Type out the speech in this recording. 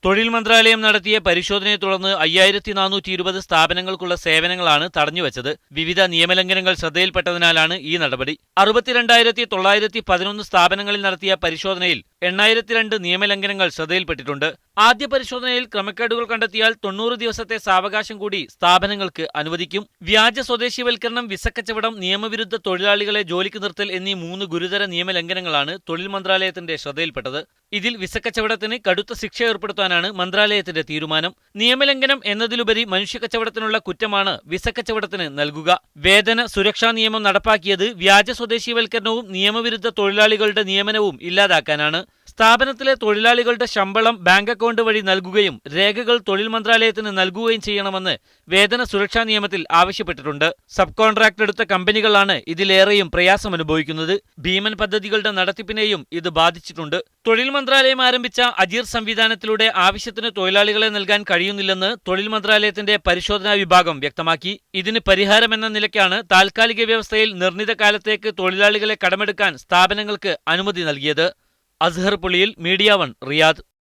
തൊഴിൽ മന്ത്രാലയം നടത്തിയ പരിശോധനയെ തുടർന്ന് 5420 സ്ഥാപനങ്ങൾക്കുള്ള സേവനങ്ങളാണ് തടഞ്ഞുവച്ചത്. വിവിധ നിയമലംഘനങ്ങൾ ശ്രദ്ധയിൽപ്പെട്ടതിനാലാണ് ഈ നടപടി. 62,911 സ്ഥാപനങ്ങളിൽ നടത്തിയ പരിശോധനയിൽ 8002 നിയമലംഘനങ്ങൾ ശ്രദ്ധയിൽപ്പെട്ടിട്ടുണ്ട്. ആദ്യ പരിശോധനയിൽ ക്രമക്കേടുകൾ കണ്ടെത്തിയാൽ 90 ദിവസത്തെ സാവകാശം കൂടി സ്ഥാപനങ്ങൾക്ക് അനുവദിക്കും. വ്യാജ സ്വദേശിവൽക്കരണം, വിസക്കച്ചവടം, നിയമവിരുദ്ധ തൊഴിലാളികളെ ജോലിക്ക് നിർത്തൽ എന്നീ 3 ഗുരുതര നിയമലംഘനങ്ങളാണ് തൊഴിൽ മന്ത്രാലയത്തിന്റെ ശ്രദ്ധയിൽപ്പെട്ടത്. ഇതിൽ വിസക്കച്ചവടത്തിന് കടുത്ത ശിക്ഷ ഏർപ്പെടുത്താനാണ് മന്ത്രാലയത്തിന്റെ തീരുമാനം. നിയമലംഘനം എന്നതിലുപരി മനുഷ്യക്കച്ചവടത്തിനുള്ള കുറ്റമാണ് വിസക്കച്ചവടത്തിന് നൽകുക. വേതന സുരക്ഷാ നിയമം നടപ്പാക്കിയത് വ്യാജ സ്വദേശിവൽക്കരണവും നിയമവിരുദ്ധ തൊഴിലാളികളുടെ നിയമനവും ഇല്ലാതാക്കാനാണ്. സ്ഥാപനത്തിലെ തൊഴിലാളികളുടെ ശമ്പളം ബാങ്ക് അക്കൗണ്ട് വഴി നൽകുകയും രേഖകൾ തൊഴിൽ മന്ത്രാലയത്തിന് നൽകുകയും ചെയ്യണമെന്ന് വേതന സുരക്ഷാ നിയമത്തിൽ ആവശ്യപ്പെട്ടിട്ടുണ്ട്. സബ് കോൺട്രാക്ട് എടുത്ത കമ്പനികളാണ് ഇതിലേറെയും പ്രയാസമനുഭവിക്കുന്നത്. ഭീമൻ പദ്ധതികളുടെ നടത്തിപ്പിനെയും ഇത് ബാധിച്ചിട്ടുണ്ട്. തൊഴിൽ മന്ത്രാലയം ആരംഭിച്ച അജീർ സംവിധാനത്തിലൂടെ ആവശ്യത്തിന് തൊഴിലാളികളെ നൽകാൻ കഴിയുന്നില്ലെന്ന് തൊഴിൽ മന്ത്രാലയത്തിന്റെ പരിശോധനാ വിഭാഗം വ്യക്തമാക്കി. ഇതിന് പരിഹാരമെന്ന നിലയ്ക്കാണ് താൽക്കാലിക വ്യവസ്ഥയിൽ നിർണിത കാലത്തേക്ക് തൊഴിലാളികളെ കടമെടുക്കാൻ സ്ഥാപനങ്ങൾക്ക് അനുമതി നൽകിയത്. Azhar Puliyil, media 1, Riyadh.